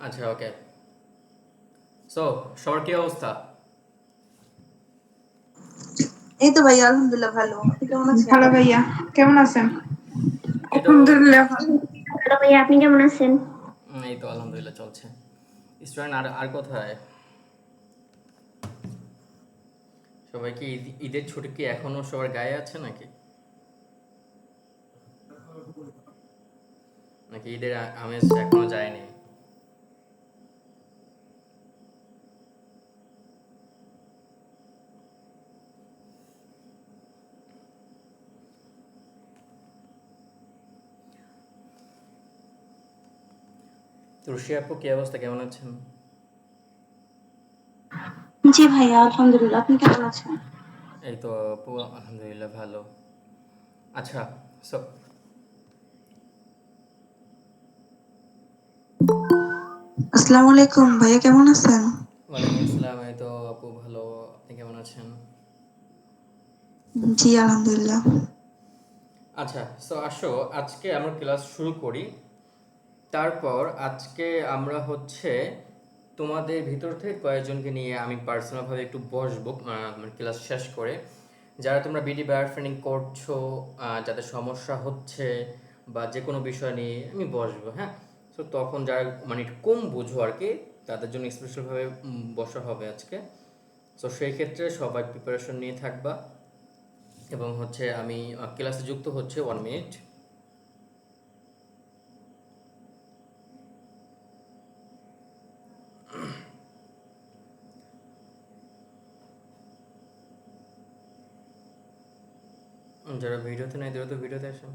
আচ্ছা, ওকে। সো সবার কি অবস্থা? এই তো ভাই আলহামদুলিল্লাহ ভালো। আপনি কেমন আছেন? ভালো ভাইয়া, কেমন আছেন? এই তো আলহামদুলিল্লাহ ভালো। হ্যালো ভাইয়া, আপনি কেমন আছেন? এই তো আলহামদুলিল্লাহ চলছে। স্টুডেন্ট আর আর কোথায়? সবাই কি ঈদের ছুটি কি এখনো সবার গায়ে আছে নাকি? নাকি ঈদের আমেজ এখনো যায়নি? তুলসী আপু কি অবস্থা, কেমন আছেন? জি ভাইয়া আলহামদুলিল্লাহ। আপনি কেমন আছেন? এই তো আপু আলহামদুলিল্লাহ ভালো। আচ্ছা, সো আসসালামু আলাইকুম ভাইয়া, কেমন আছেন? ওয়ালাইকুম আসসালাম। এই তো আপু ভালো। আপনি কেমন আছেন? জি আলহামদুলিল্লাহ। আচ্ছা, সো আসো আজকে আমরা ক্লাস শুরু করি। তারপর আজকে আমরা হচ্ছে তোমাদের ভিতর থেকে কয়েকজনকে নিয়ে আমি পার্সোনালভাবে একটু বসবো ক্লাস শেষ করে। যারা তোমরা বিডি বায়ার ট্রেনিং করছো, যাদের সমস্যা হচ্ছে বা যে কোনো বিষয় নিয়ে আমি বসবো, হ্যাঁ। সো তখন যারা মানে একটু কম বুঝো আর কি, তাদের জন্য স্পেশালভাবে বসা হবে আজকে। সো সেই ক্ষেত্রে সবাই প্রিপারেশন নিয়ে থাকবা। এবং হচ্ছে আমি ক্লাসে যুক্ত হচ্ছে 1 মিনিট। যারা ভিডিওতে নাই তারা তো ভিডিওতে আসেন।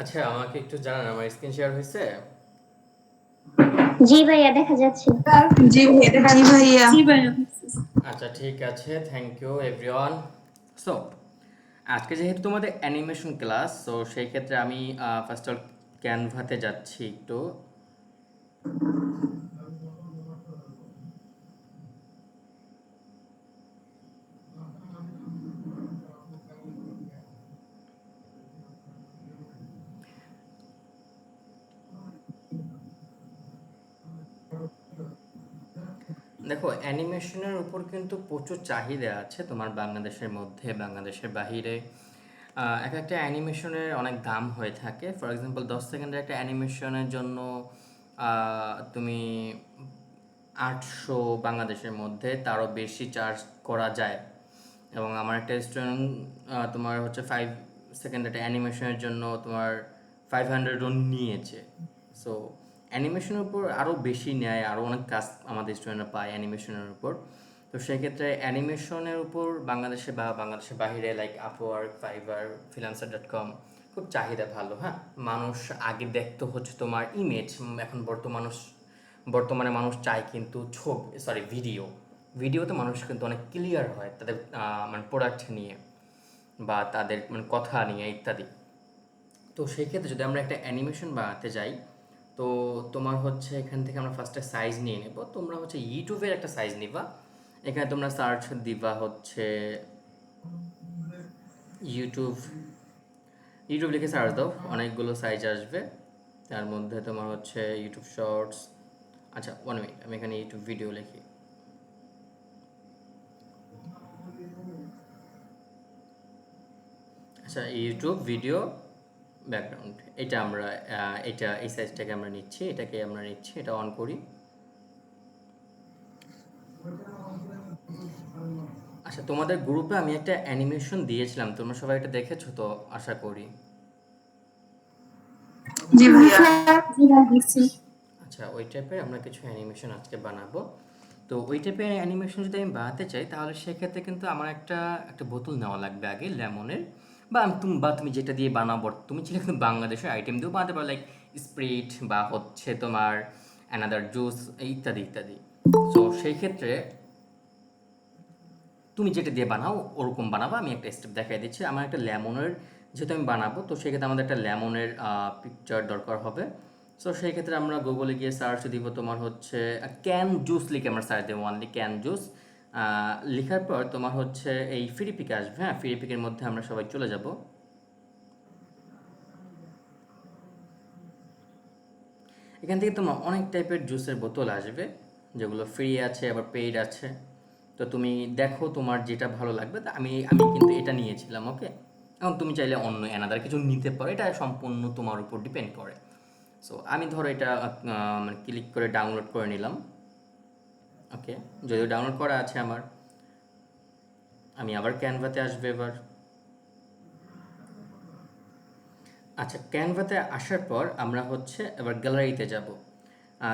আচ্ছা, আমাকে একটু জানান আমার স্ক্রিন শেয়ার হয়েছে? জি ভাইয়া, দেখা যাচ্ছে। জি ভাইয়া দেখা জি যাচ্ছে। ভাইয়া। জি ভাইয়া। আচ্ছা, ঠিক আছে, থ্যাংক ইউ এভরিওয়ান। সো আজকে যেহেতু তোমাদের অ্যানিমেশন ক্লাস, সো সেই ক্ষেত্রে আমি ফার্স্ট অল ক্যানভাতে যাচ্ছি একটু। দেখো, অ্যানিমেশনের উপর কিন্তু প্রচুর চাহিদা আছে তোমার বাংলাদেশের মধ্যে, বাংলাদেশের বাহিরে। এক একটা অ্যানিমেশনের অনেক দাম হয়ে থাকে। ফর এক্সাম্পল 10 সেকেন্ডের একটা অ্যানিমেশনের জন্য তুমি 800 বাংলাদেশের মধ্যে, তারও বেশি চার্জ করা যায়। এবং আমার একটা স্টুডেন্ট তোমার হচ্ছে 5 সেকেন্ড একটা অ্যানিমেশনের জন্য তোমার 500 নিয়েছে। সো অ্যানিমেশনের উপর আরও বেশি নেয়, আরও অনেক কাজ আমাদের স্টুডেন্টরা পায় অ্যানিমেশনের উপর। তো সেক্ষেত্রে অ্যানিমেশনের উপর বাংলাদেশে বা বাংলাদেশের বাইরে লাইক আপওয়ার্ক, ফাইবার, ফ্রিল্যান্সার.com খুব চাহিদা ভালো, হ্যাঁ। মানুষ আগে দেখতো হচ্ছে তোমার ইমেজ, এখন বর্তমানে মানুষ চায় কিন্তু ছবি, সরি ভিডিওতে মানুষ কিন্তু অনেক ক্লিয়ার হয় তাদের মানে প্রোডাক্ট নিয়ে বা তাদের মানে কথা নিয়ে ইত্যাদি। তো সেই ক্ষেত্রে যদি আমরা একটা অ্যানিমেশন বানাতে যাই, তো তোমার হচ্ছে এখান থেকে আমরা ফার্স্টে সাইজ নিয়ে নেব। তোমরা হচ্ছে ইউটিউবের একটা সাইজ নিবা। এখানে তোমরা সার্চ দিবা হচ্ছে ইউটিউব ইউটিউব লিখে সার্চ দাও, অনেকগুলো সাইজ আসবে। তার মধ্যে তোমার হচ্ছে ইউটিউব শর্টস। আচ্ছা, 1 মিনিট, আমি এখানে ইউটিউব ভিডিও লিখি। আচ্ছা, ইউটিউব ভিডিও ব্যাকগ্রাউন্ড, এটা আমরা এই সাইজটাকে আমরা নিচ্ছি, এটা অন করি। আচ্ছা, তোমাদের গ্রুপে আমি একটা অ্যানিমেশন দিয়েছিলাম, তোমরা সবাই এটা দেখেছো তো আশা করি। জি ভাইয়া। জি ভাইয়া দেখছি। আচ্ছা, ওই টাইপের আমরা কিছু অ্যানিমেশন আজকে বানাবো। তো ওই টাইপের অ্যানিমেশন যদি আমি বানাতে চাই, তাহলে সেক্ষেত্রে কিন্তু আমার একটা বোতল নেওয়া লাগবে আগে লেমনের। বা তুমি যেটা দিয়ে বানাবো, তুমি চাইলে কিন্তু বাংলাদেশের আইটেম দিয়েও বানাতে পারো, লাইক স্প্রিট বা হচ্ছে তোমার অ্যানাদার জুস ইত্যাদি ইত্যাদি। সো সেই ক্ষেত্রে তুমি যেটা দিয়ে বানাও ওরকম বানাবো। আমি একটা স্টেপ দেখাই দিচ্ছি। আমার একটা লেমনের, যেহেতু আমি বানাবো, তো সেক্ষেত্রে আমাদের একটা লেমনের পিকচার দরকার হবে। সো সেই ক্ষেত্রে আমরা গুগলে গিয়ে সার্চ দিব, তোমার হচ্ছে ক্যান জুস লিখে আমরা সার্চ দেবো, অনলি ক্যান জুস। লেখার পর তোমার হচ্ছে এই ফ্রি পিক আসবে। হ্যাঁ, ফ্রি পিকের মধ্যে আমরা সবাই চলে যাব। এখান থেকে তোমার অনেক টাইপের জুসের বোতল আসবে, যেগুলো ফ্রি আছে আবার পেইড আছে। তো তুমি দেখো তোমার যেটা ভালো লাগবে। তা আমি আমি কিন্তু এটা নিয়েছিলাম। ওকে, এখন তুমি চাইলে অন্য অ্যানাদার কিছু নিতে পারো, এটা সম্পূর্ণ তোমার উপর ডিপেন্ড করে। সো আমি ধরো এটা মানে ক্লিক করে ডাউনলোড করে নিলাম। ওকে, যদিও ডাউনলোড করা আছে আমার। আমি আবার ক্যানভাতে আসবে এবার। আচ্ছা, ক্যানভাতে আসার পর আমরা হচ্ছে এবার গ্যালারিতে যাব।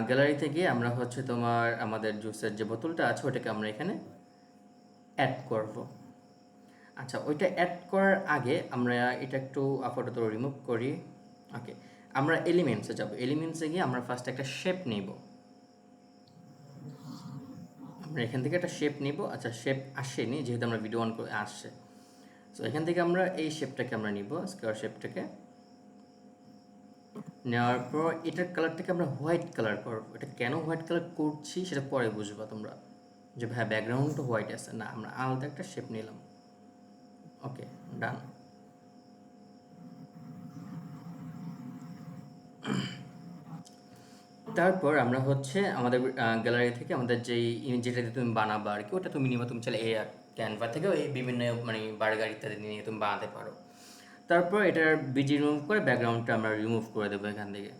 গ্যালারিতে গিয়ে আমরা হচ্ছে তোমার আমাদের জুসের যে বোতলটা আছে ওটাকে আমরা এখানে অ্যাড করব। আচ্ছা, ওইটা অ্যাড করার আগে আমরা এটা একটু আপাতত রিমুভ করি। ওকে, আমরা এলিমেন্টসে যাব। এলিমেন্টসে গিয়ে আমরা ফার্স্ট একটা শেপ নিব। আমরা এখান থেকে একটা শেপ নিব। আচ্ছা, শেপ আসেনি যেহেতু আমরা ভিডিও অন করে আসছে। সো এখান থেকে আমরা এই শেপটাকে আমরা নিব, স্কোয়ার শেপটাকে। নেওয়ার পর এটার কালারটাকে আমরা হোয়াইট কালার করব। এটা কেন হোয়াইট কালার করছি সেটা পরে বুঝবা তোমরা, যে ভাই ব্যাকগ্রাউন্ড তো হোয়াইট আছে না, আমরা আলাদা একটা শেপ নিলাম। ওকে, ডান। তারপর আমরা হচ্ছে আমাদের গ্যালারি থেকে আমাদের যেই যেটাতে তুমি বানাবা আর কি, ওটা তুমি নিবা। তুমি চাইলে এই ক্যানভা থেকেও এই বিভিন্ন মানে বার্গার ইত্যাদি নিয়ে তুমি বানাতে পারো। তারপর এটার বিজি রিমুভ করে ব্যাকগ্রাউন্ডটা আমরা রিমুভ করে দেবো এখান থেকে।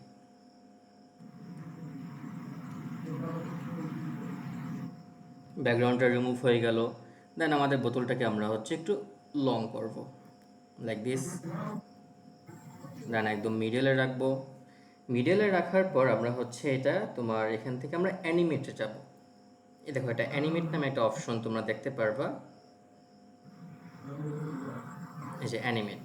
ব্যাকগ্রাউন্ডটা রিমুভ হয়ে গেল। দেন আমাদের বোতলটাকে আমরা হচ্ছে একটু লং করব, লাইক দিস। দেন একদম মিডলে রাখবো। মিডলে রাখার পর আমরা হচ্ছে এটা তোমার এখান থেকে আমরা অ্যানিমেটে যাব। এই দেখো, এটা অ্যানিমেট নামে একটা অপশন তোমরা দেখতে পারবা। এই যে অ্যানিমেট,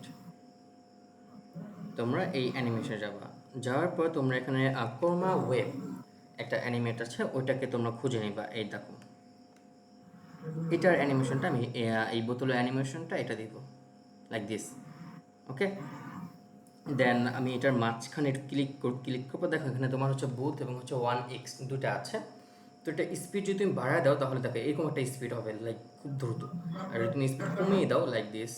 তোমরা এই অ্যানিমেশনে যাবা। যাওয়ার পর তোমরা এখানে কর্মা ওয়েব একটা অ্যানিমেট আছে, ওইটাকে তোমরা খুঁজে নিবা। এই দেখো, এটার অ্যানিমেশনটা আমি এই বোতলের অ্যানিমেশনটা এটা দিব, লাইক দিস। ওকে, দেন আমি এটার মাঝখানে ক্লিক করবো। দেখো এখানে তোমার হচ্ছে বুথ এবং হচ্ছে 1x দুটো আছে। তো এটা স্পিড যদি তুমি বাড়ায় দাও তাহলে দেখো এরকম একটা স্পিড হবে, লাইক খুব দ্রুত। আর যদি তুমি স্পিড কমিয়ে দাও লাইক দিস,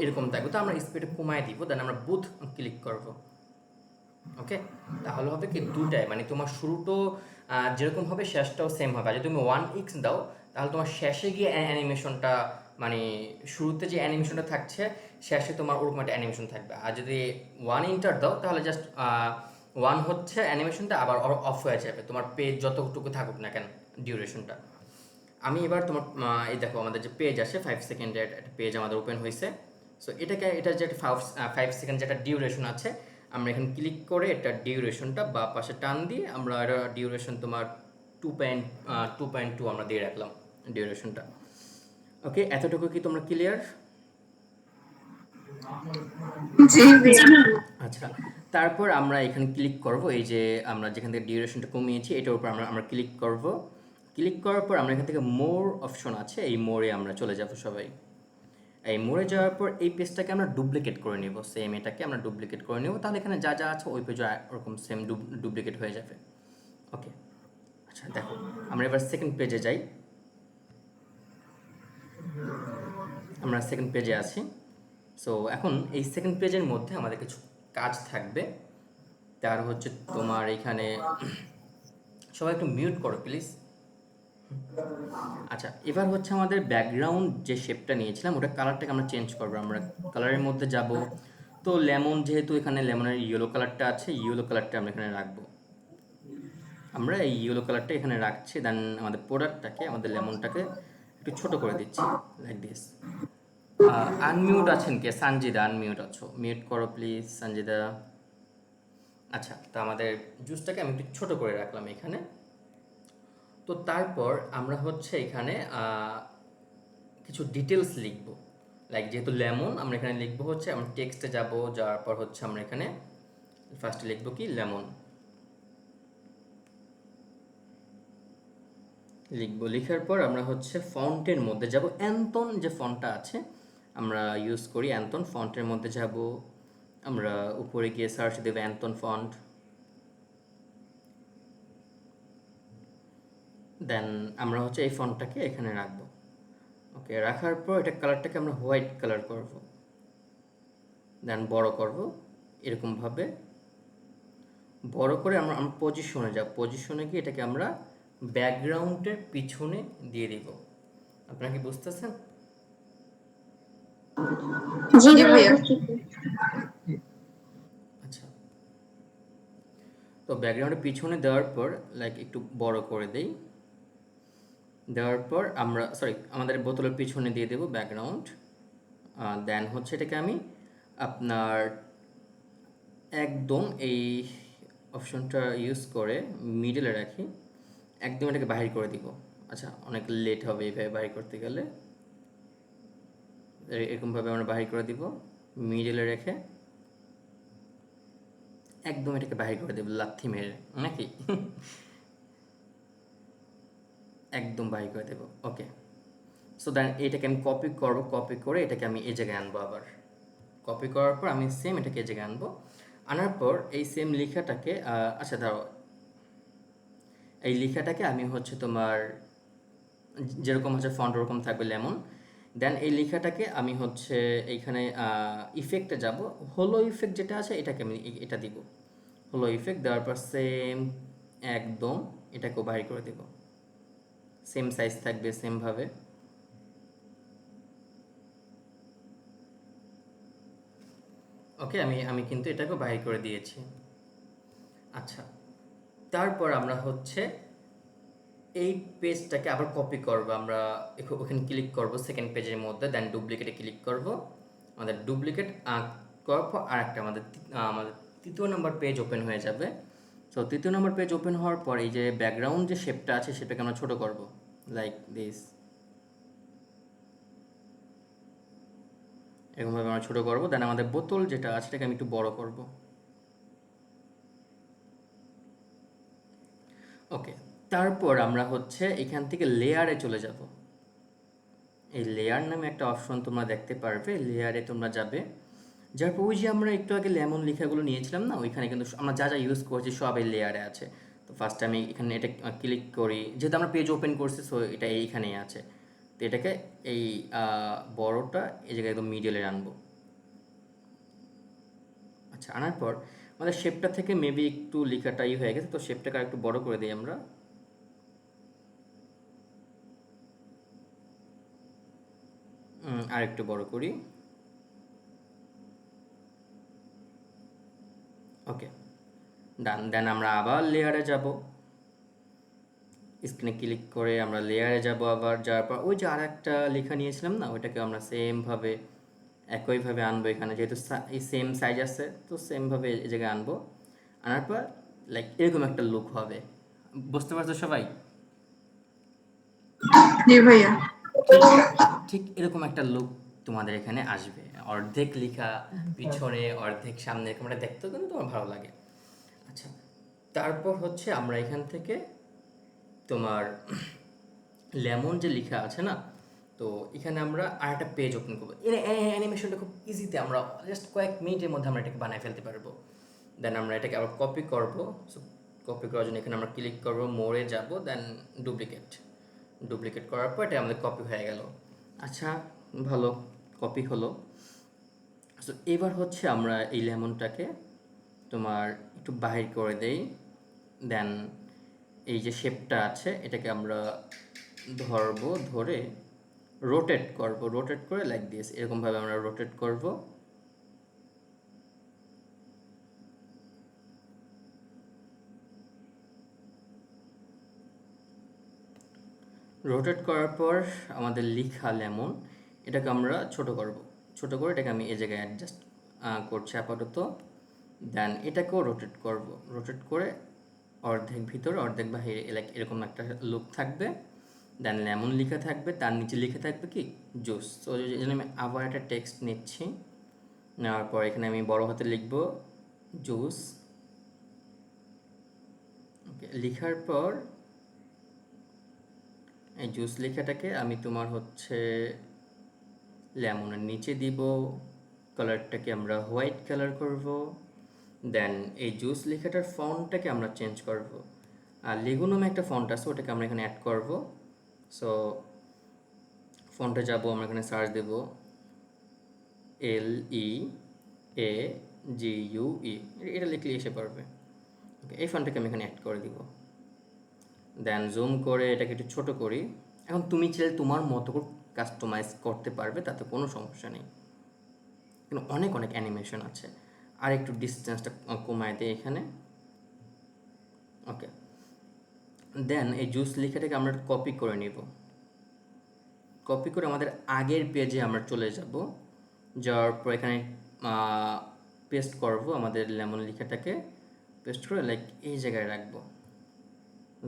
এরকম থাকবে। তো আমরা স্পিড কমায় দিব, দেন আমরা বুথ ক্লিক করব। ওকে, তাহলে হবে কি দুটাই, মানে তোমার শুরুটাও যেরকম হবে শেষটাও সেম হবে। আর যদি তুমি 1x দাও তাহলে তোমার শেষে গিয়ে অ্যানিমেশনটা, মানে শুরুতে যে অ্যানিমেশনটা থাকছে শেষে তোমার ওরকম একটা অ্যানিমেশন থাকবে। আর যদি 1 ইন্টার দাও তাহলে জাস্ট 1 হচ্ছে অ্যানিমেশনটা আবার অফ হয়ে যাবে, তোমার পেজ যতটুকু থাকুক না কেন ডিউরেশনটা। আমি এবার তোমার এই দেখো আমাদের যে পেজ আসে 5 সেকেন্ডের একটা পেজ আমাদের ওপেন হয়েছে। সো এটার যে 5 সেকেন্ড যেটা ডিউরেশন আছে, আমরা এখানে ক্লিক করে এটা ডিউরেশনটা বা পাশে টান দিয়ে আমরা এটা ডিউরেশন তোমার 2.2 আমরা দিয়ে রাখলাম ডিউরেশনটা। ওকে, এতটুকু কি তোমরা ক্লিয়ার? জি ভাইয়া। আচ্ছা, তারপর আমরা এখানে ক্লিক করব। এই যে আমরা যেখান থেকে ডিউরেশনটা কমিয়েছি এটার উপর আমরা আমরা ক্লিক করব। ক্লিক করার পর আমরা এখান থেকে মোর অপশন আছে, এই মোরে আমরা চলে যাব সবাই। এই মোড়ে যাওয়ার পর এই পেজটাকে আমরা ডুপ্লিকেট করে নেব, সেম এটাকে আমরা ডুপ্লিকেট করে নেব। তাহলে এখানে যা যা আছে ওই পেজে ওরকম সেম ডুপ্লিকেট হয়ে যাবে। ওকে, আচ্ছা দেখো আমরা এবার সেকেন্ড পেজে যাই। আমরা সেকেন্ড পেজে আছি। সো এখন এই সেকেন্ড পেজের মধ্যে আমাদের কিছু কাজ থাকবে। তার হচ্ছে তোমার এখানে সবাই একটু মিউট করো প্লিজ। আচ্ছা, এবার হচ্ছে আমাদের ব্যাকগ্রাউন্ড যে শেপটা নিয়েছিলাম ওটা কালারটাকে আমরা চেঞ্জ করবো। আমরা কালারের মধ্যে যাব। তো লেমন, যেহেতু এখানে লেমনের ইয়েলো কালারটা আছে, ইয়েলো কালারটা আমরা এখানে রাখবো। আমরা এই ইয়েলো কালারটা এখানে রাখছি। দেন আমাদের প্রোডাক্টটাকে, আমাদের লেমনটাকে একটু ছোট করে দিচ্ছি, লাইক দিস। আনমিউট আছেন কে? সঞ্জিদা আনমিউট আছো, মিউট করো প্লিজ সঞ্জিদা। আচ্ছা, তো আমাদের জুসটাকে আমি একটু ছোট করে রাখলাম এখানে। তো তারপর আমরা হচ্ছে এখানে কিছু ডিটেলস লিখব। লাইক যেহেতু লেমন আমরা এখানে লিখবো হচ্ছে আমরা টেক্সটে যাব, যাওয়ার পর হচ্ছে আমরা এখানে ফার্স্টে লিখবো কি লেমন লিখবো। লিখার পর আমরা হচ্ছে ফন্টের মধ্যে যাব, অ্যান্টন যে ফন্টটা আছে আমরা ইউজ করি অ্যান্টন ফন্টের মধ্যে যাব। আমরা উপরে গিয়ে সার্চ দেবো অ্যান্টন ফন্ট, দেন আমরা হচ্ছে এই ফন্টটাকে এখানে রাখবো। ওকে, রাখার পর এটা কালারটাকে আমরা হোয়াইট কালার করব, দেন বড় করব এরকমভাবে বড় করে আমরা আমরা পজিশনে যাব, পজিশনে গিয়ে এটাকে আমরা ব্যাকগ্রাউন্ডের পিছনে দিয়ে দিব। আপনারা কি বুঝতেছেন? জি জি ভাইয়া ভাইয়া। বুঝতেছি। আচ্ছা, তো ব্যাকগ্রাউন্ডের পিছনে দেওয়ার পর লাইক একটু বড় করে দেই, দেওয়ার পর আমরা আমাদের বোতলের পিছনে দিয়ে দেব ব্যাকগ্রাউন্ড। দেন হচ্ছে এটাকে আমি আপনার একদম এই অপশনটা ইউজ করে মিডলে রাখি, একদম এটাকে বাহির করে দিব। আচ্ছা, অনেক লেট হবে এইভাবে বাহির করতে গেলে, এরকমভাবে আমরা বাহির করে দিব মিডলে রেখে, একদম এটাকে বাহির করে দেব লাথি মেরে নাকি একদম বাহির করে দেব। ওকে, সো দেন এটাকে আমি কপি করব, কপি করে এটাকে আমি এই জায়গায় আনবো। আবার কপি করার পর আমি সেম এটাকে এই জায়গায় আনবো, আনার পর এই সেম লেখাটাকে আচ্ছা ধরো এই লেখাটাকে আমি হচ্ছে তোমার যেরকম হচ্ছে ফন্ট ওরকম থাকবে লেমন। দেন এই লেখাটাকে আমি হচ্ছে এইখানে ইফেক্টে যাব, হলো ইফেক্ট যেটা আছে এটাকে আমি এটা দিব, হলো ইফেক্ট দেওয়ার পর সেম একদম এটাকেও বাইর করে দেব, সেম সাইজ থাকবে সেমভাবে। ওকে, আমি আমি কিন্তু এটাকেও বাইর করে দিয়েছি। আচ্ছা, তারপর আমরা হচ্ছে এই পেজটাকে আবার কপি করব, আমরা ওখানে ক্লিক করব সেকেন্ড পেজের মধ্যে, দেন ডুপ্লিকেটে ক্লিক করব। আমাদের ডুপ্লিকেট করার পর আরেকটা আমাদের তৃতীয় নম্বর পেজ ওপেন হয়ে যাবে। সো তৃতীয় নম্বর পেজ ওপেন হওয়ার পর এই যে ব্যাকগ্রাউন্ড যে শেপটা আছে সেটাকে আমরা ছোট করব, লাইক দিস, এরকমভাবে আমরা ছোট করব। দেন আমাদের বোতল যেটা আছে সেটাকে আমি একটু বড় করব। ওকে, তারপর আমরা হচ্ছে এখান থেকে লেয়ারে চলে যাব। এই লেয়ার নামে একটা অপশন তোমরা দেখতে পারবে, লেয়ারে তোমরা যাবে, যার পর ওই যে আমরা একটু আগে লেমন লেখাগুলো নিয়েছিলাম না, ওইখানে কিন্তু আমরা যা যা ইউজ করছি সব এই লেয়ারে আছে। তো ফার্স্ট আমি এখানে এটা ক্লিক করি, যেহেতু আমরা পেজ ওপেন করছি সো এটা এইখানেই আছে। তো এটাকে এই বড়টা এই জায়গায় একদম মিডলে আনবো। আচ্ছা, আনার পর আমাদের শেপটা থেকে মেবি একটু লেখাটাই হয়ে গেছে, তো শেপটাকে আর একটু বড় করে দিই আমরা। আর একটু বড় করি। ওকে, ডান। দেন আমরা আবার লেয়ারে যাব, স্ক্রিনে ক্লিক করে আমরা লেয়ারে যাব, আবার যাওয়ার পর ওই যে আর একটা লেখা নিয়েছিলাম না ওইটাকে আমরা সেমভাবে একইভাবে আনবো এখানে, যেহেতু এই সেম সাইজ আছে তো সেমভাবে এই জায়গায় আনবো। আনার পর লাইক এরকম একটা লুক হবে, বুঝতে পারছো সবাই? জি ভাইয়া। ঠিক ঠিক এরকম একটা লুক তোমাদের এখানে আসবে, অর্ধেক লেখা পিছনে অর্ধেক সামনে, এরকম একটা দেখতেও কিন্তু তোমার ভালো লাগে। আচ্ছা, তারপর হচ্ছে আমরা এখান থেকে তোমার লেমন যে লেখা আছে না, তো এখানে আমরা আরেকটা পেজ ওপেন করবো। অ্যানিমেশনটা খুব ইজিতে আমরা জাস্ট কয়েক মিনিটের মধ্যে আমরা এটাকে বানিয়ে ফেলতে পারবো। দেন আমরা এটাকে আবার কপি করব, সো কপি করার জন্য এখানে আমরা ক্লিক করব, মোড়ে যাব, দেন ডুপ্লিকেট, ডুপ্লিকেট করার পর এটা আমাদের কপি হয়ে গেল। আচ্ছা, ভালো, কপি হলো। সো এবার হচ্ছে আমরা এই লেমনটাকে তোমার একটু বাহির করে দেই, দেন এই যে শেপটা আছে এটাকে আমরা ধরবো, ধরে রোটেট করব, রোটেট করে লাইক দিস এরকমভাবে আমরা রোটেট করব। রোটেট করার পর আমাদের লিখা লেমন এটাকে আমরা ছোট করব, ছোট করে এটাকে আমি এই জায়গায় অ্যাডজাস্ট করছি আপাতত। দেন এটাকেও রোটেট করব, রোটেট করে অর্ধেক ভিতরে অর্ধেক বাহিরে লাইক এরকম একটা লুক থাকবে। দেন লেমন লেখা থাকবে, তার নিচে লেখা থাকবে কি জুস। তো এই জন্য আমি আবার একটা টেক্সট নিচ্ছি, নেওয়ার পর এখানে আমি বড় হাতে লিখব জুস। ওকে, লেখার পর এই জুস লেখাটাকে আমি তোমার হচ্ছে লেমনের নিচে দিব, কালারটাকে আমরা হোয়াইট কালার করব। দেন এই জুস লেখাটার ফন্টটাকে আমরা চেঞ্জ করব, আর লেগো নামে একটা ফন্ট আছে ওটাকে আমরা এখানে অ্যাড করব। সো ফন্টে যাব, আমরা এখানে সার্চ দেব LEAGUE, এটা লিখলে এসে পড়বে। ওকে, এই ফন্টটাকে আমি এখানে অ্যাড করে দিব। দেন জুম করে এটাকে একটু ছোট করি। এখন তুমি চাইলে তোমার মতো করে কাস্টমাইজ করতে পারবে, তাতে কোনো সমস্যা নেই, কিন্তু অনেক অনেক অ্যানিমেশন আছে। আর একটু ডিস্টেন্সটা কমায় দিই এখানে। ওকে, দেন এই জুস লেখাটাকে আমরা কপি করে নিব। কপি করে আমাদের আগের পেজে আমরা চলে যাব, যাওয়ার পর এখানে পেস্ট করব আমাদের লেমন লেখাটাকে। পেস্ট করে লাইক এই জায়গায় রাখবো,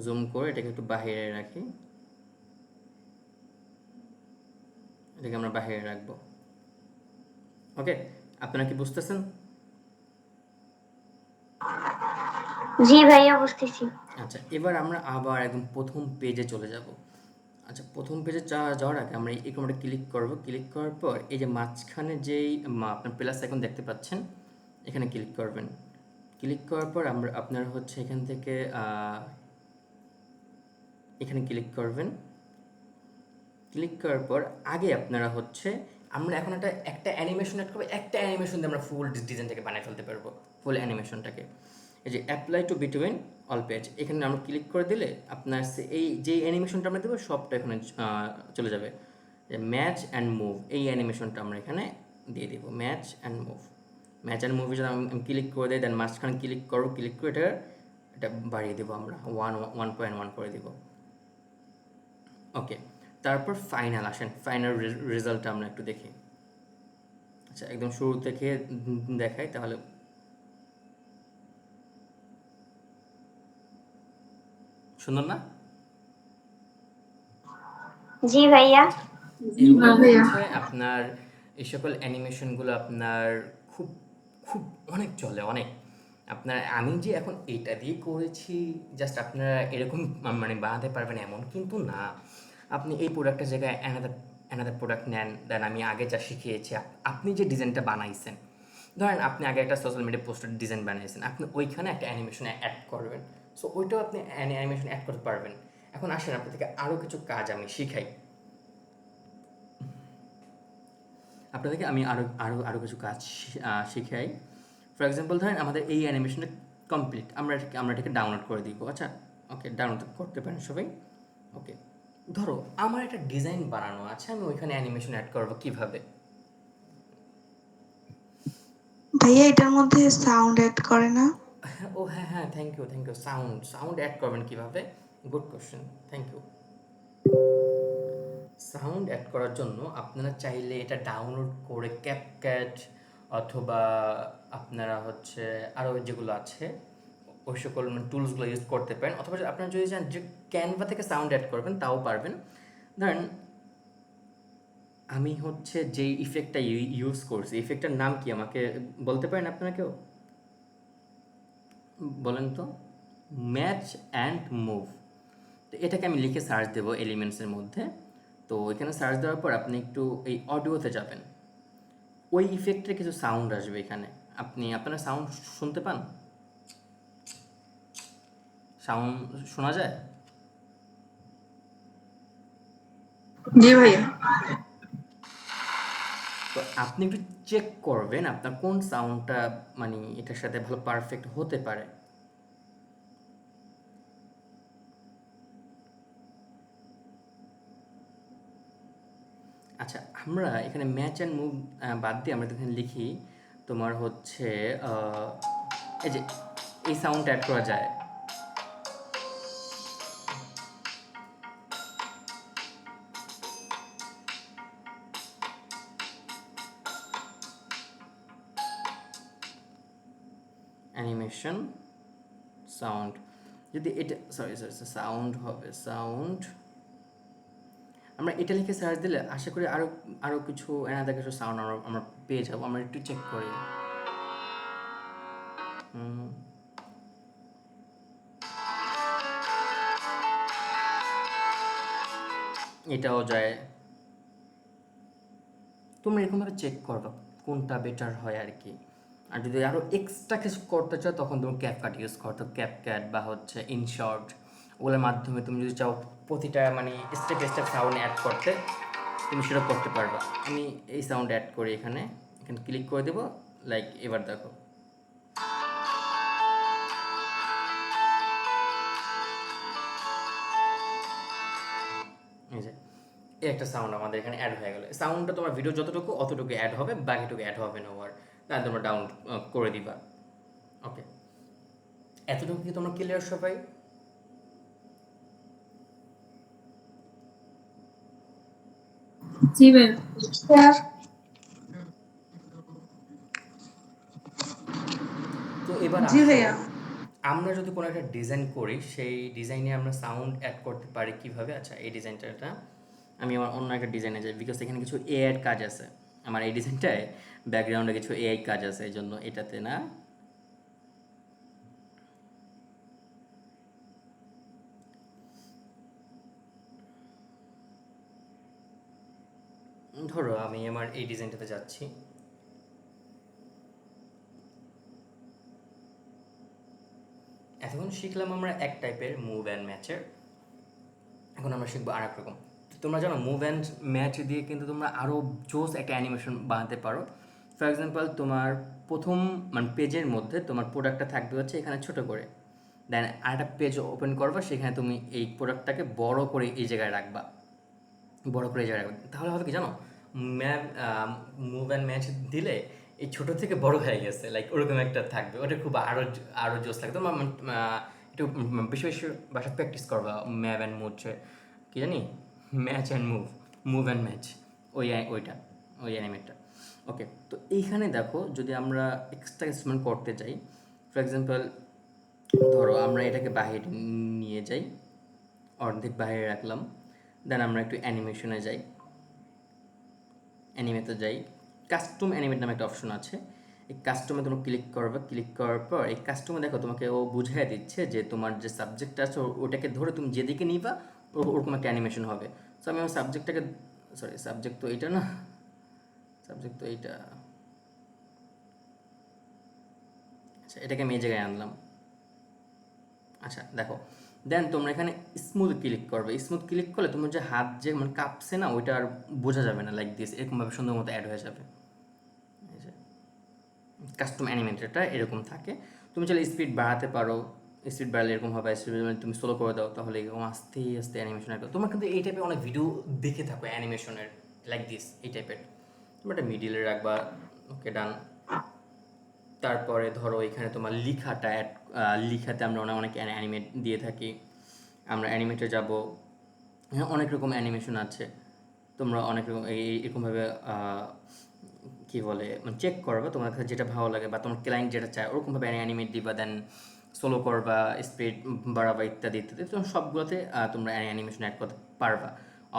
জুম করে এটাকে একটু বাহিরে রাখি, এটাকে আমরা বাহিরে রাখবো। ওকে, আপনারা কি বুঝতেছেন? জি ভাইয়া বুঝতেছি। আচ্ছা, এবার আমরা আবার একদম প্রথম পেজে চলে যাব। আচ্ছা, প্রথম পেজে যাওয়ার আগে আমরা এই কোণটা ক্লিক করব। ক্লিক করার পর এই যে মাঝখানে যেই আপনার প্লাস আইকন দেখতে পাচ্ছেন, এখানে ক্লিক করবেন। ক্লিক করার পর আমরা আপনার হচ্ছে এখান থেকে এখানে ক্লিক করবেন। ক্লিক করার পর আগে আপনারা হচ্ছে আমরা এখন একটা অ্যানিমেশন অ্যাড করবো, একটা অ্যানিমেশন দিয়ে আমরা ফুল ডিজাইনটাকে বানিয়ে ফেলতে পারবো, ফুল অ্যানিমেশনটাকে। এই যে apply to between all page, এখানে আমরা ক্লিক করে দিলে আপনার এই যে অ্যানিমেশনটা আমরা দেবো সবটা এখানে চলে যাবে। যে ম্যাচ অ্যান্ড মুভ, এই অ্যানিমেশনটা আমরা এখানে দিয়ে দেবো, match and move. Match and মুভে যদি আমি ক্লিক করে দিই, দেন মাঝখানে ক্লিক করবো, ক্লিক করে এটা বাড়িয়ে দেবো, আমরা 1.1 করে দেবো। ওকে, তারপর ফাইনাল আসেন, ফাইনাল রেজাল্টটা আমরা একটু দেখি। আচ্ছা, একদম শুরু থেকে দেখাই তাহলে। সুন্দর না? জি ভাইয়া। আচ্ছা, এগুলো হচ্ছে আপনার এই সকল অ্যানিমেশনগুলো আপনার খুব খুব অনেক চলে, অনেক। আপনার আমি যে এখন এইটা দিয়ে করেছি জাস্ট আপনারা এরকম মানে বানাতে পারবেন এমন কিন্তু না। আপনি এই প্রোডাক্টের জায়গায় অ্যানাদার প্রোডাক্ট নেন, দেন আমি আগে যা শিখিয়েছি, আপনি যে ডিজাইনটা বানাইছেন, ধরেন আপনি আগে একটা সোশ্যাল মিডিয়া পোস্টের ডিজাইন বানিয়েছেন, আপনি ওইখানে একটা অ্যানিমেশন অ্যাড করবেন। সো ওইটাও আপনি অ্যানিমেশন অ্যাড করতে পারবেন। এখন আসেন আপনার থেকে আরও কিছু কাজ আমি শিখাই, আপনাদেরকে আমি আরও আরও আরও কিছু কাজ শিখাই। ফর এক্সাম্পল ধরেন আমাদের এই অ্যানিমেশনটা কমপ্লিট, আমরা এটাকে ডাউনলোড করে দিব। আচ্ছা, ওকে, ডাউনলোড করতে পারেন সবাই। ওকে, ধরো আমার একটা ডিজাইন বানানো আছে, আমি ওইখানে অ্যানিমেশন অ্যাড করবো কিভাবে? ভাইয়া এটার মধ্যে সাউন্ড অ্যাড করে না? ও হ্যাঁ হ্যাঁ, thank you thank you. Sound add করবেন কিভাবে? Good question, thank you. Sound add করার জন্য আপনারা চাইলে এটা ডাউনলোড করে ক্যাপকাট অথবা আপনারা হচ্ছে আরও যেগুলো আছে ওই সকল টুলসগুলো ইউজ করতে পারেন, অথবা আপনারা যদি চান যে ক্যানভা থেকে সাউন্ড অ্যাড করবেন তাও পারবেন। ধরেন আমি হচ্ছে যেই ইফেক্টটা ইউজ করছি, ইফেক্টটার নাম কি আমাকে বলতে পারেন আপনারা কেউ? বলেন তো। Match and move. তো এটাকে আমি লিখে সার্চ দেবো এলিমেন্টসের মধ্যে। তো এখানে সার্চ দেওয়ার পর আপনি একটু এই অডিওতে যাবেন, ওই ইফেক্টের কিছু সাউন্ড আসবে এখানে। আপনারা সাউন্ড শুনতে পান? সাউন্ড শোনা যায়? জি ভাইয়া। তো আপনি একটু চেক করবেন আপনার কোন সাউন্ডটা মানে এটার সাথে ভালো পারফেক্ট হতে পারে। আচ্ছা, আমরা এখানে ম্যাচ অ্যান্ড মুভ বাদ দিয়ে আমরা এখানে লিখি তোমার হচ্ছে এই যে এই সাউন্ড অ্যাড করা যায়। অ্যানিমেশন সাউন্ড, যদি এটা সরি সাউন্ড হবে, সাউন্ড আমরা এটা লিখে সার্চ দিলে আশা করি আরও আরও কিছু অ্যানাদার কিছু সাউন্ড আমরা আমরা পেয়ে যাবো। আমরা একটু চেক করি। এটাও যায়। তোমরা এরকমভাবে চেক করো কোনটা বেটার হয় আর কি। আর যদি আরও এক্সট্রা কিছু করতে চাও তখন তুমি ক্যাপকাট ইউজ করতো, ক্যাপকাট বা হচ্ছে ইনশর্ট, ওগুলোর মাধ্যমে তুমি যদি চাও প্রতিটা মানে স্টেপ স্টেপ সাউন্ড অ্যাড করতে, তুমি সেটা করতে পারবা। আমি এই সাউন্ড অ্যাড করি এখানে, এখানে ক্লিক করে দেবো। লাইক এবার দেখো, এই যে এই একটা সাউন্ড আমাদের এখানে অ্যাড হয়ে গেল। সাউন্ডটা তোমার ভিডিও যতটুকু অতটুকু অ্যাড হবে, বাকিটুকু অ্যাড হবে না। ওয়ার তাহলে তোমরা ডাউন করে দিবা। ওকে, এতটুকু কি তোমরা ক্লিয়ার সবাই? জি ভাইয়া। তো এবার জি আসো, ভাইয়া। আমরা যদি কোনো একটা ডিজাইন করি, সেই ডিজাইনে আমরা সাউন্ড অ্যাড করতে পারি কিভাবে? আচ্ছা, এই ডিজাইনটা আমি আমার অন্য একটা ডিজাইনে যাই, বিকজ এখানে কিছু এআই কাজ আছে। আমার এই ডিজাইনটায় ব্যাকগ্রাউন্ডে কিছু এআই কাজ আছে, এই জন্য এটাতে না। ধরো আমি আমার এই ডিজাইনটাতে যাচ্ছি। এতক্ষণ শিখলাম আমরা এক টাইপের মুভ অ্যান্ড ম্যাচের, এখন আমরা শিখবো আর এক রকম। তোমরা জানো মুভ অ্যান্ড ম্যাচ দিয়ে কিন্তু তোমরা আরও জোস একটা অ্যানিমেশন বানাতে পারো। ফর এক্সাম্পল, তোমার প্রথম মানে পেজের মধ্যে তোমার প্রোডাক্টটা থাকবে হচ্ছে এখানে ছোট করে, দেন আরেকটা পেজ ওপেন করবা, সেখানে তুমি এই প্রোডাক্টটাকে বড় করে এই জায়গায় রাখবা, বড় করে এই জায়গায় রাখবা। তাহলে হবে কি জানো, ম্যাম মুভ অ্যান্ড ম্যাচ দিলে এই ছোটো থেকে বড় হয়ে গেছে, লাইক ওরকম একটা থাকবে। ওটা খুব আরও আরও জোস লাগবে। তোমার একটু বেশি বেশি বাসা প্র্যাকটিস করবা ম্যাভ অ্যান্ড মুভে, কী জানি, match and move, move and match, ওইটা ওই অ্যানিমেটটা। ওকে, তো এইখানে দেখো যদি আমরা এক্সট্রা এক্সপেরিমেন্ট করতে চাই, ফর এক্সাম্পল ধরো আমরা এটাকে বাইরে নিয়ে যাই, অর্ধেক বাইরে রাখলাম, দেন আমরা একটু অ্যানিমেশনে যাই, অ্যানিমেতে যাই, কাস্টম অ্যানিমেট নামে একটা অপশন আছে। এই কাস্টমে তোমরা ক্লিক করবে, ক্লিক করার পর এই কাস্টমে দেখো তোমাকে ও বুঝিয়ে দিচ্ছে যে তোমার যে সাবজেক্টটা আছে ওটাকে ধরে তুমি যেদিকে নিবা ওরকম একটা অ্যানিমেশন হবে। সো আমি আমার সাবজেক্টটাকে, সরি সাবজেক্ট তো এইটা না, সাবজেক্ট তো এইটা, আচ্ছা এটাকে আমি এই জায়গায় আনলাম। আচ্ছা দেখো, দেন তোমরা এখানে স্মুথ ক্লিক করবে। স্মুথ ক্লিক করলে তোমার যে হাত যে মানে কাঁপছে না, ওইটা আর বোঝা যাবে না, লাইক দিস এরকমভাবে সুন্দর মতো অ্যাড হয়ে যাবে। কাস্টম অ্যানিমেটেডটা এরকম থাকে। তুমি চাইলে স্পিড বাড়াতে পারো, স্পিড বাড়ালে এরকম হবে, স্পিড তুমি স্লো করে দাও তাহলে এরকম আস্তে আস্তে অ্যানিমেশন একটা। তোমরা কিন্তু এই টাইপের অনেক ভিডিও দেখে থাকো অ্যানিমেশনের, লাইক দিস এই টাইপের। তোমরা একটা মিডিলে রাখবা, ওকে ডান। তারপরে ধরো এখানে তোমার লিখাটা অ্যাড, লিখাতে আমরা অনেক অ্যানিমেট দিয়ে থাকি। আমরা অ্যানিমেটে যাব, হ্যাঁ অনেক রকম অ্যানিমেশন আছে। তোমরা অনেক রকম এরকমভাবে কী বলে মানে চেক করবা তোমার কাছে যেটা ভালো লাগে বা তোমার ক্লায়েন্ট যেটা চায় ওরকমভাবে অ্যানিমেট দিবা, দেন সোলো করবা, স্পিড বাড়াবা ইত্যাদি ইত্যাদি। তো সবগুলোতে তোমরা অ্যানিমেশন অ্যাড করতে পারবা।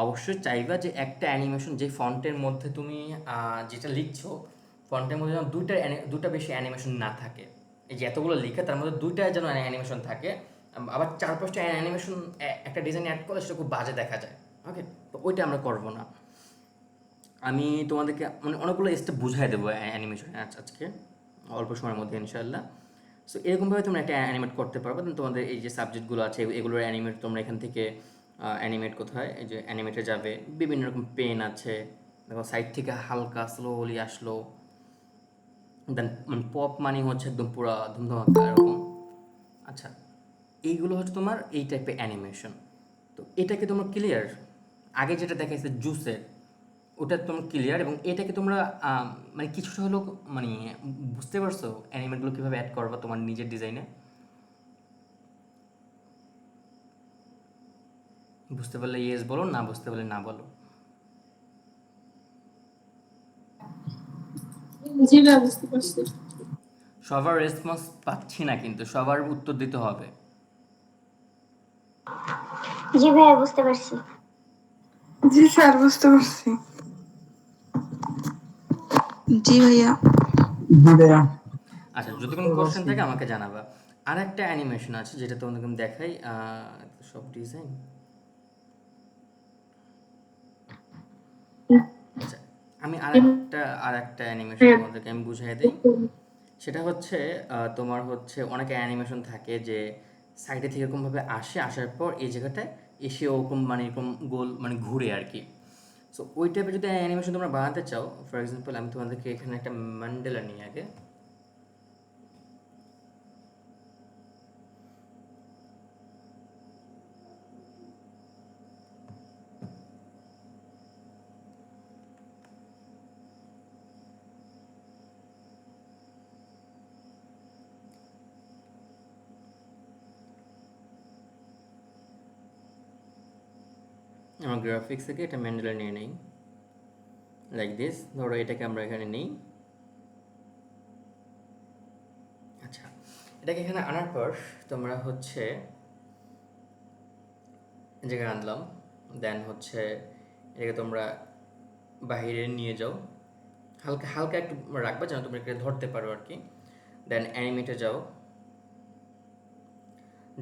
অবশ্যই চাইবা যে একটা অ্যানিমেশন যে ফন্টের মধ্যে তুমি যেটা লিখছো, ফন্টের মধ্যে যেন দুটা বেশি অ্যানিমেশন না থাকে। এই যে এতগুলো লিখে তার মধ্যে দুইটা যেন অ্যানিমেশন থাকে। আবার 4-5টা অ্যানিমেশন একটা ডিজাইন অ্যাড করলে সেটা খুব বাজে দেখা যায়। ওকে, তো ওইটা আমরা করবো না। আমি তোমাদেরকে মানে অনেকগুলো স্টেপ বুঝাই দেবো অ্যানিমেশন আজকে অল্প সময়ের মধ্যে ইনশাআল্লাহ। সো এরকমভাবে তোমরা একটা অ্যানিমেট করতে পারবে। তোমাদের এই যে সাবজেক্টগুলো আছে এগুলোর অ্যানিমেট তোমরা এখান থেকে অ্যানিমেট কোথায়, এই যে অ্যানিমেটে যাবে, বিভিন্ন রকম পেন আছে, দেখো সাইড থেকে হালকা স্লোলি আসলো, দেন মানে পপ মানে হচ্ছে একদম পুরো ধুমধামাকা এরকম। আচ্ছা, এইগুলো হচ্ছে তোমার এই টাইপের অ্যানিমেশন। তো এটাকে তোমরা ক্লিয়ার, আগে যেটা দেখাইছে জুসের ওটা তোমরা ক্লিয়ার, এবং এটাকে তোমরা মানে কিছুটা হলেও মানে বুঝতে পারছো অ্যানিমেটগুলো কীভাবে অ্যাড করবা তোমার নিজের ডিজাইনে? বুঝতে পারলে ইয়েস বলো, না বুঝতে পারলে না বলো। জি ভাইয়া, বুঝতে পারছি। সবার রেসপন্স পাচ্ছি না, কিন্তু সবার উত্তর দিতে হবে। জি ভাইয়া বুঝতে পারছি। জি স্যার, বুঝতে পারছি। জি ভাইয়া। আচ্ছা, যদি কোনো কোশ্চেন থাকে আমাকে জানাবা। আর একটা অ্যানিমেশন আছে যেটা তোমাদেরকে আমি দেখাই। সব ডিজাইন। আচ্ছা, আমি আর একটা অ্যানিমেশন তোমাদেরকে আমি বুঝিয়ে দিই। সেটা হচ্ছে তোমার হচ্ছে অনেক অ্যানিমেশন থাকে যে সাইডে থেকে এরকমভাবে আসে, আসার পর এই জায়গাটায় এসে ওরকম মানে এরকম গোল মানে ঘুরে আর কি। সো ওই টাইপের যদি অ্যানিমেশন তোমরা বানাতে চাও, ফর এক্সাম্পল আমি তোমাদেরকে এখানে একটা ম্যান্ডেলা নিই আগে। আমার গ্রাফিক্স থেকে এটা ম্যান্ডেলা নিয়ে নেই, লাইক দিস। ধরো এটাকে আমরা এখানে নিই। আচ্ছা, এটাকে এখানে আনার পর তোমরা হচ্ছে এই জায়গায় আনলাম। দেন হচ্ছে এটাকে তোমরা বাইরে নিয়ে যাও, হালকা হালকা একটু রাখবা যেন তোমরা এটা ধরতে পারো আর কি। দেন অ্যানিমেটে যাও,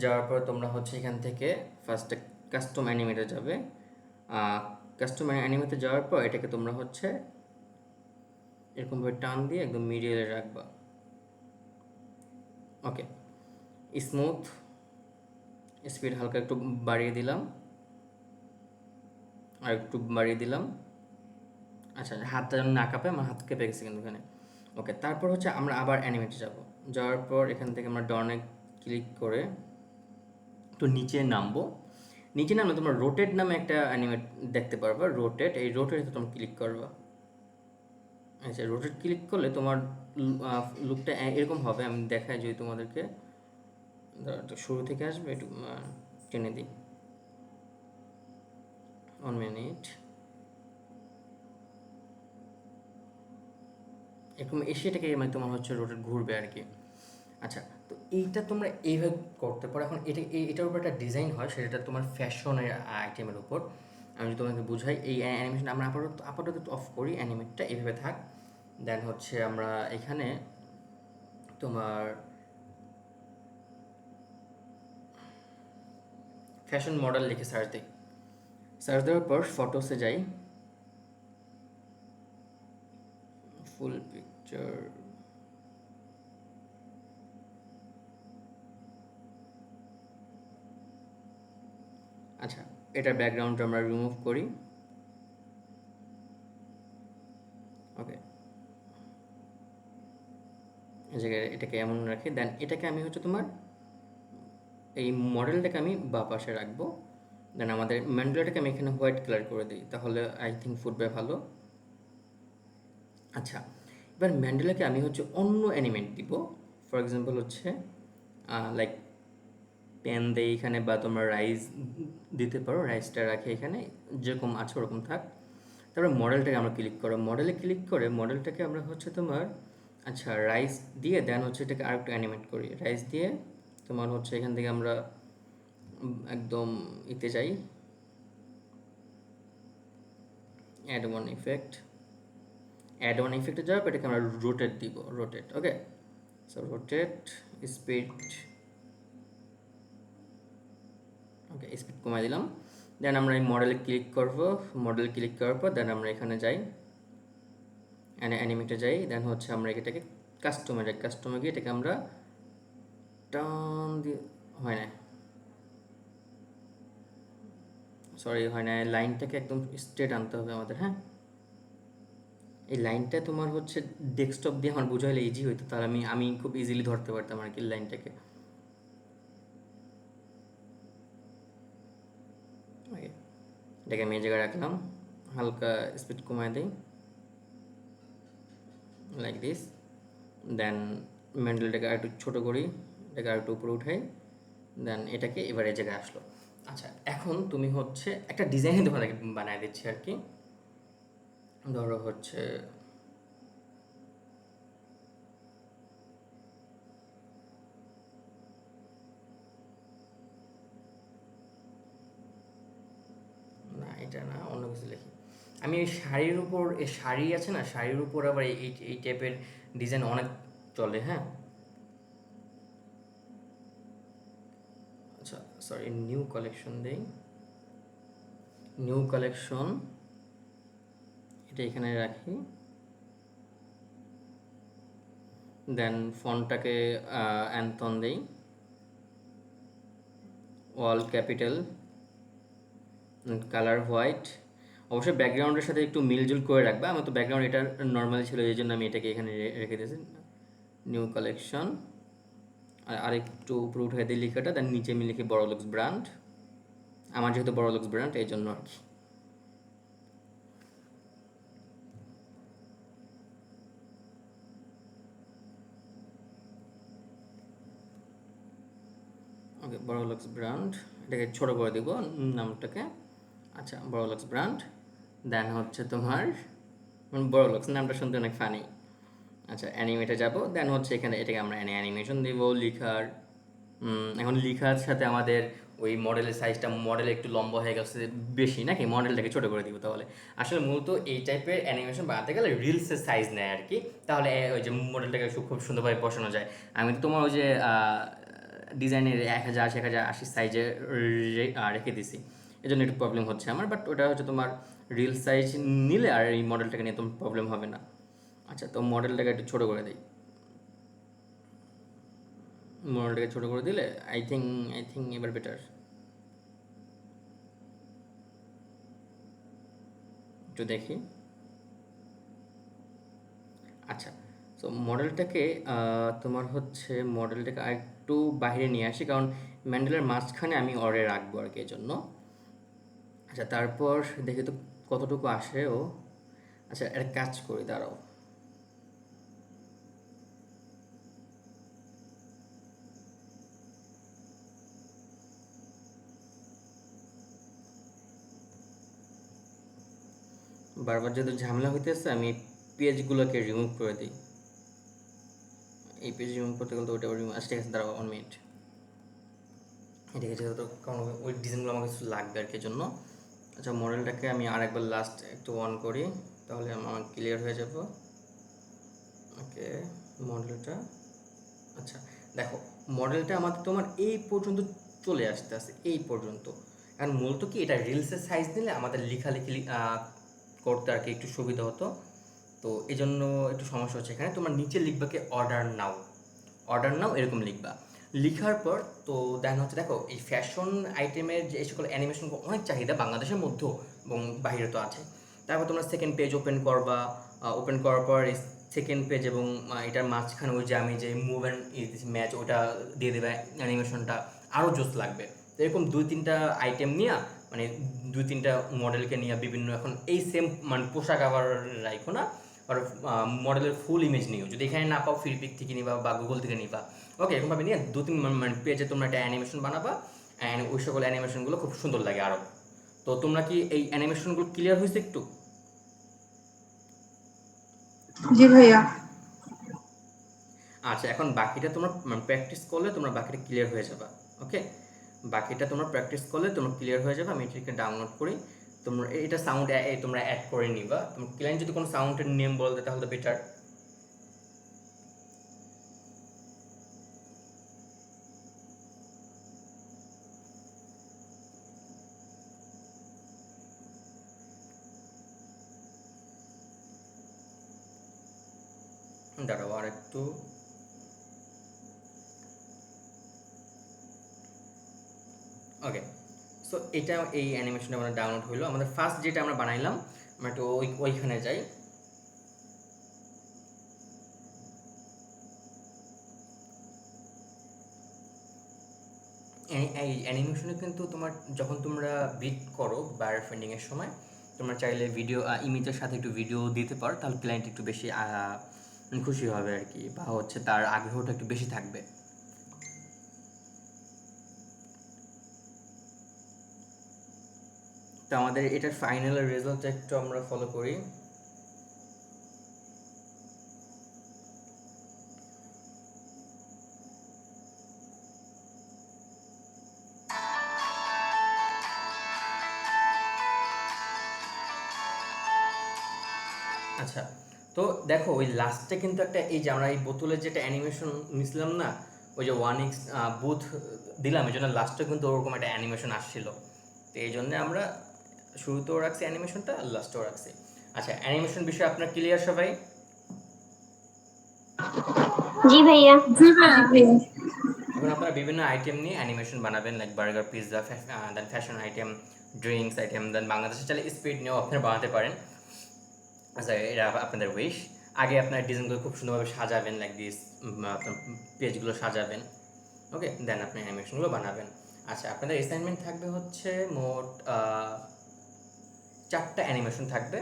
যাওয়ার পর তোমরা হচ্ছে এখান থেকে ফার্স্টে কাস্টম অ্যানিমেটে যাবে। কাস্টম অ্যানিমেটে যাওয়ার পর এটাকে তোমরা হচ্ছে এরকমভাবে টান দিয়ে একদম মিডিয়ালে রাখবা। ওকে, স্মুথ, স্পিড হালকা একটু বাড়িয়ে দিলাম, আর একটু বাড়িয়ে দিলাম। আচ্ছা, হাতটা যেন না কাঁপে, আমার হাত কেঁপে গেছে কিন্তু এখানে। ওকে, তারপর হচ্ছে আমরা আবার অ্যানিমেটে যাব। যাওয়ার পর এখান থেকে আমরা ডনে ক্লিক করে একটু নিচে নামবো। নিচে নামলে তোমরা রোটেট নামে একটা অ্যানিমেট দেখতে পারবা। রোটেট, এই রোটেটে তোমরা ক্লিক করবা। আচ্ছা, রোটেট ক্লিক করলে তোমার লুকটা এরকম হবে। আমি দেখাই যদি তোমাদেরকে, শুরু থেকে আসবে, একটু টেনে দিই। 1 মিনিট। এরকম এসে এটাকে মানে তোমার হচ্ছে রোটেট ঘুরবে আর কি। আচ্ছা, তো এইটা তোমরা এইভাবে করতে পারো। এখন এটার উপর একটা ডিজাইন হয়, সেটা তোমার ফ্যাশনের আইটেমের উপর। আমি যদি তোমাকে বুঝাই, এই অ্যানিমেশন আমরা আপাতত অফ করি, অ্যানিমেটটা এইভাবে থাক। দেন হচ্ছে আমরা এখানে তোমার ফ্যাশন মডেল লিখে সার্চ দিই। সার্চ দেওয়ার পর ফটোসে যাই, ফুল পিকচার। আচ্ছা, এটার ব্যাকগ্রাউন্ডটা আমরা রিমুভ করি। ওকে, এই জায়গায় এটাকে এমন রাখি। দেন এটাকে আমি হচ্ছে তোমার এই মডেলটাকে আমি বাঁ পাশে রাখবো। দেন আমাদের ম্যান্ডেলাটাকে আমি এখানে হোয়াইট কালার করে দিই, তাহলে আই থিঙ্ক ফুটবে ভালো। আচ্ছা, এবার ম্যান্ডেলাকে আমি হচ্ছে অন্য অ্যানিমেট দিব। ফর এক্সাম্পল হচ্ছে লাইক পেন দেই এখানে, বা তোমরা রাইস দিতে পারো। রাইসটা রাখে এখানে, যেরকম আছে ওরকম থাক। তারপরে মডেলটাকে আমরা ক্লিক করো। মডেলে ক্লিক করে মডেলটাকে আমরা হচ্ছে তোমার আচ্ছা রাইস দিয়ে দেন হচ্ছে এটাকে আরেকটু অ্যানিমেট করি। রাইস দিয়ে তোমার হচ্ছে এখান থেকে আমরা একদম ইতে যাই, add one effect. Add one ইফেক্টে যাওয়ার পর এটাকে আমরা রোটেট দিব। Rotate, okay. So rotate, speed, okay, speed কমাই দিলাম। দেন আমরা এই মডেলে ক্লিক করব। মডেল ক্লিক করার পর দেন আমরা এখানে যাই, অ্যানিমেটে যাই। দেন হচ্ছে আমরা এটাকে কাস্টমে যাই। কাস্টমে গিয়ে এটাকে আমরা টান দিয়ে, হয় না, সরি হয় না, লাইনটাকে একদম স্ট্রেট আনতে হবে আমাদের। হ্যাঁ, এই লাইনটা তোমার হচ্ছে ডেস্কটপ দিয়ে আমার বোঝাইলে ইজি হইতো, তাহলে আমি আমি খুব ইজিলি ধরতে পারতাম আর কি লাইনটাকে। ওকে, এটাকে আমি এই জায়গায় রাখলাম, হালকা স্পিড কমায় দিই, লাইক দিস। দেন ম্যান্ডেলটাকে আর একটু ছোটো করি, এটাকে আর একটু উপরে উঠাই। দেন এটাকে এবার এই জায়গায় আসলো। আচ্ছা, এখন তুমি হচ্ছে একটা ডিজাইন তোমাদেরকে বানায় দিচ্ছি আর কি। ধরো হচ্ছে না, এটা না, অন্য কিছু লিখি। আমি এই শাড়ির উপর, এই শাড়ি আছে না, শাড়ির উপর আবার এই টাইপের ডিজাইন অনেক চলে, হ্যাঁ। আচ্ছা সরি, নিউ কালেকশন দেই, নিউ কালেকশন, এটা এখানে রাখি। দেন ফন্টটাকে অ্যান্থন দেই, অল ক্যাপিটাল, কালার হোয়াইট। অবশ্যই ব্যাকগ্রাউন্ডের সাথে একটু মিলজুল করে রাখবে, আমার তো ব্যাকগ্রাউন্ড এটা নর্মালি ছিল, এই জন্য আমি এটাকে এখানে রেখে দিয়েছি। নিউ কালেকশন, আর একটু উপরে উঠে দিই লেখাটা, দেন নিচে আমি লিখি বড়লুকস ব্র্যান্ড। আমার যেহেতু বড়লুকস ব্র্যান্ড এই জন্য আর কি। ওকে, বড়লুকস ব্র্যান্ড, এটাকে ছোটো করে দিব নামটাকে। আচ্ছা, বড়লুকস ব্র্যান্ড। দেন হচ্ছে তোমার বড়লুকস নামটা শুনতে অনেক ফানি। আচ্ছা, অ্যানিমেটে যাব, দেন হচ্ছে এখানে এটাকে আমরা অ্যানিমেশন দিব লিখার। এখন লিখার সাথে আমাদের ওই মডেলের সাইজটা, মডেল একটু লম্বা হয়ে গেছে বেশি নাকি, মডেলটাকে ছোটো করে দিব। তাহলে আসলে মূলত এই টাইপের অ্যানিমেশন বানাতে গেলে রিলসের সাইজ নেয় আর কি, তাহলে ওই যে মডেলটাকে খুব সুন্দরভাবে বসানো যায়। আমি তো তোমার ওই যে ডিজাইনের 1080x1080 সাইজে রেখে দিছি, এই জন্য একটু প্রবলেম হচ্ছে আমার, বাট ওটা হচ্ছে তোমার রিল সাইজ নিলে আর এই মডেলটাকে নিয়ে তোমার প্রবলেম হবে না। আচ্ছা, তো মডেলটাকে একটু ছোটো করে দিই, মডেলটাকে ছোটো করে দিলে আই থিঙ্ক এবার বেটার। একটু দেখি। আচ্ছা, সো মডেলটাকে তোমার হচ্ছে মডেলটাকে আরেকটু বাইরে নিয়ে আসি, কারণ ম্যান্ডেলের মাঝখানে আমি অরে রাখবো আর কি, এই জন্য। আচ্ছা, তারপর দেখি তো কতটুকু আসে ও। আচ্ছা, একটা কাজ করি, দাঁড়াও। বারবার যেহেতু ঝামেলা হইতেছে, আমি পেজগুলোকে রিমুভ করে দিই। এই পেজ রিমুভ করতে গেলে তো ওটা রিমুভ। আচ্ছা ঠিক আছে, দাঁড়াও 1 মিনিট। এটাকে যেহেতু কারণ ওই ডিজাইনগুলো আমার কিছু লাগবে আর কি, জন্য। আচ্ছা, মডেলটাকে আমি আরেকবার লাস্ট একটু অন করি, তাহলে আমার ক্লিয়ার হয়ে যাব। ওকে, মডেলটা। আচ্ছা, দেখো, মডেলটা আমাদের তোমার এই পর্যন্ত চলে আসতে আসে, এই পর্যন্ত। কারণ মূলত কি, এটা রিলসের সাইজ দিলে আমাদের লেখালেখি করতে আর কি একটু সুবিধা হতো। তো এই জন্য একটু সমস্যা হচ্ছে এখানে। তোমার নিচে লিখবা কি অর্ডার নাও, অর্ডার নাও এরকম লিখবা। লিখার পর তো দেন হচ্ছে, দেখো এই ফ্যাশন আইটেমের যে এই সকল অ্যানিমেশন অনেক চাহিদা বাংলাদেশের মধ্যেও এবং বাইরে তো আছে। তারপর তোমরা সেকেন্ড পেজ ওপেন করবা, ওপেন করার পর সেকেন্ড পেজ এবং এটার মাঝখানে ওই যে আমি যে মুভ অ্যান্ড ম্যাচ ওটা দিয়ে দেবে, অ্যানিমেশনটা আরও জোস লাগবে। তো এরকম 2-3টা আইটেম নিয়ে, মানে 2-3টা মডেলকে নিয়ে বিভিন্ন, এখন এই সেম মানে পোশাক আবার রাখো না, আর মডেলের ফুল ইমেজ নিও, যদি এখানে না পাও ফ্রি পিক থেকে নিবা বা গুগল থেকে নিবা। ওকে, এরকমভাবে নিয়ে 2-3 মানে পেজে তোমরা একটা অ্যানিমেশন বানাবা, অ্যান্ড ওই সকল অ্যানিমেশনগুলো খুব সুন্দর লাগে আরও। তো তোমরা কি এই অ্যানিমেশনগুলো ক্লিয়ার হয়েছে একটু? জি ভাইয়া। আচ্ছা, এখন বাকিটা তোমরা প্র্যাকটিস করলে তোমরা বাকিটা ক্লিয়ার হয়ে যাবে। ওকে, বাকিটা তোমরা প্র্যাকটিস করলে তোমরা ক্লিয়ার হয়ে যাবে। আমি এটাকে ডাউনলোড করি, তোমরা এটা সাউন্ড তোমরা অ্যাড করে নিবা। তোমার ক্লায়েন্ট যদি কোনো সাউন্ডের নেম বলতে তাহলে তো বেটার। দাঁড়াও আর একটু। ওকে, সো এটা এই অ্যানিমেশনটা আমাদের ডাউনলোড হলো। আমাদের ফার্স্ট যেটা আমরা বানাইলাম, আমরা একটু ওইখানে যাই। এই অ্যানিমেশনে কিন্তু তোমার যখন তোমরা বিট করো বায়ার ফ্রেন্ডিংয়ের সময়, তোমরা চাইলে ভিডিও ইমেজের সাথে একটু ভিডিও দিতে পারো, তাহলে ক্লায়েন্ট একটু বেশি খুশি হবে আর কি, বা হচ্ছে তার আগ্রহটা একটু বেশি থাকবে। তো আমাদের এটার ফাইনাল রেজাল্ট একটু আমরা ফলো করি। আচ্ছা, তো দেখো ওই লাস্টে কিন্তু একটা এই যে আমরা এই বোতলের যেটা অ্যানিমেশন নিছিলাম না, ওই যে 1x বুথ দিলাম, এই জন্য লাস্টে কিন্তু ওরকম একটা অ্যানিমেশন আসছিল। তো এই জন্য আমরা শুরুতেও রাখছি অ্যানিমেশনটা আর লাস্টেও রাখছি। আচ্ছা, অ্যানিমেশন বিষয়ে আপনার ক্লিয়ার সবাই? জি ভাইয়া। জি ভাইয়া। এখন আপনারা বিভিন্ন আইটেম নিয়ে অ্যানিমেশন বানাবেন, লাইক বার্গার, পিৎজা, দেন ফ্যাশন আইটেম, ড্রিঙ্কস আইটেম, দেন বাংলাদেশে চাইলে স্পিড নিয়েও আপনারা বানাতে পারেন। আচ্ছা, এটা আপনাদের উইশ। আগে আপনার ডিজাইনগুলো খুব সুন্দরভাবে সাজাবেন, লাইক দিস, আপনার পেজগুলো সাজাবেন। ওকে, দেন আপনি অ্যানিমেশনগুলো বানাবেন। আচ্ছা, আপনাদের অ্যাসাইনমেন্ট থাকবে হচ্ছে মোট 4টা অ্যানিমেশন থাকবে।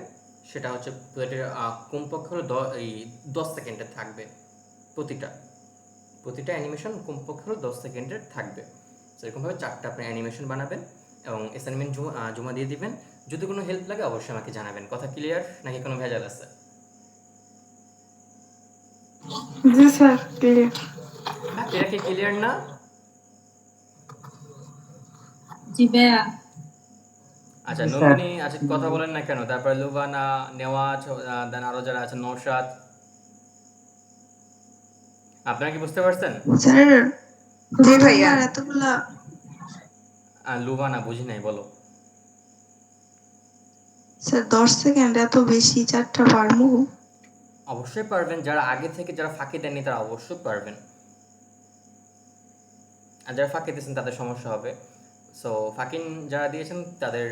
সেটা হচ্ছে প্লেটের কমপক্ষে হলো 10 সেকেন্ডের থাকবে প্রতিটা। প্রতিটা অ্যানিমেশন কমপক্ষে হলো 10 সেকেন্ডের থাকবে। সেরকমভাবে 4টা আপনি অ্যানিমেশন বানাবেন এবং অ্যাসাইনমেন্ট জমা দিয়ে দিবেন। যদি কোনো হেল্প লাগে অবশ্যই আমাকে জানাবেন। কথা ক্লিয়ার নাকি কোনো ভেজাল আছে? জি স্যার, ক্লিয়ার। বাকিরা কি ক্লিয়ার না? জি ভাইয়া। আচ্ছা, নন্দিনী আচ্ছা কথা বলেন না কেন? তারপরে লুবানা, নেওয়াজ, দেন আরো যারা আছেন, নওশাদ, আপনারা কি বুঝতে পারছেন? স্যার, জি ভাইয়া। প্রথমবার এতগুলা, লুবানা বুঝি নাই, বলো। স্যার 10 সেকেন্ড এত বেশি, 4টা পারমু? অবশ্যই পারবেন, যারা আগে থেকে যারা ফাঁকি দেননি তারা অবশ্যই পারবেন, আর যারা ফাঁকি দিয়েছেন তাদের সমস্যা হবে। সো ফাঁকি যারা দিয়েছেন তাদের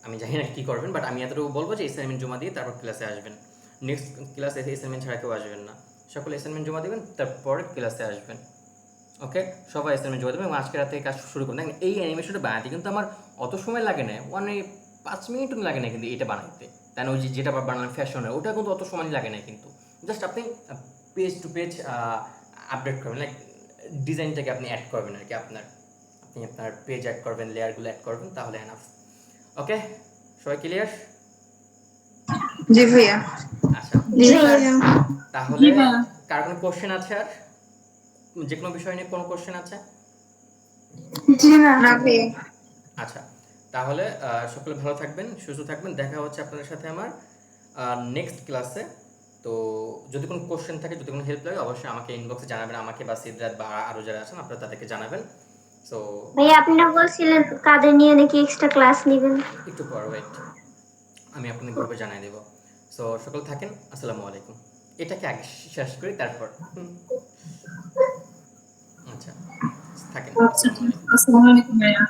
আমি জানি না কী করবেন, বাট আমি এতটুকু বলবো যে অ্যাসাইনমেন্ট জমা দিয়ে তারপর ক্লাসে আসবেন। নেক্সট ক্লাসে অ্যাসাইনমেন্ট ছাড়া কেউ আসবেন না, সকলে অ্যাসাইনমেন্ট জমা দেবেন, তারপরে ক্লাসে আসবেন। ওকে, সবাই অ্যাসাইনমেন্ট জমা দেবেন এবং আজকে রাতে কাজ শুরু করুন। দেখেন, এই অ্যানিমেশনটা বানাতে কিন্তু আমার অত সময় লাগে না, মানে 5 মিনিটও লাগে না কিন্তু এটা বানাইতে। তাই না? ওই যেটা বানালাম ফ্যাশনের, ওটা কিন্তু অত সময় লাগে না কিন্তু। জাস্ট আপনি পেজ টু পেজ আপডেট করবেন, লাইক ডিজাইনটাকে আপনি অ্যাড করবেন আর কি। আপনি আপনার পেজ অ্যাড করবেন, লেয়ারগুলো অ্যাড করবেন, তাহলে এনাফ। ওকে, সবাই ক্লিয়ার? জি ভাইয়া। আচ্ছা, জি জি ভাইয়া। তাহলে জি ভাইয়া। কার কোনো কোশ্চেন আছে? আর যে কোনো বিষয় নিয়ে কোনো কোশ্চেন আছে? জি না। না ভাইয়া। আচ্ছা, তাহলে সকলে ভালো থাকবেন, সুস্থ থাকবেন। দেখা হচ্ছে আপনাদের সাথে আমার নেক্সট ক্লাসে। তো যদি কোনো কোশ্চেন থাকে, যদি কোনো হেল্প লাগে, অবশ্যই আমাকে ইনবক্সে জানাবেন, আমাকে বা সিদ্ধার্থ বা আরও যারা আছেন আপনারা তাদেরকে জানাবেন। সো ভাইয়া, আপনি না বলছিলেন কাদের নিয়ে নাকি এক্সট্রা ক্লাস নেবেন? একটু পর ওয়েট, আমি আপনাদের গ্রুপে জানিয়ে দেবো। সো সকল থাকেন, আসসালামু আলাইকুম। এটাকে আগে শেষ করি তারপর। আচ্ছা, থাকেন, আচ্ছা, আসসালামু আলাইকুম। আসসালামু আলাইকুম ভাইয়া।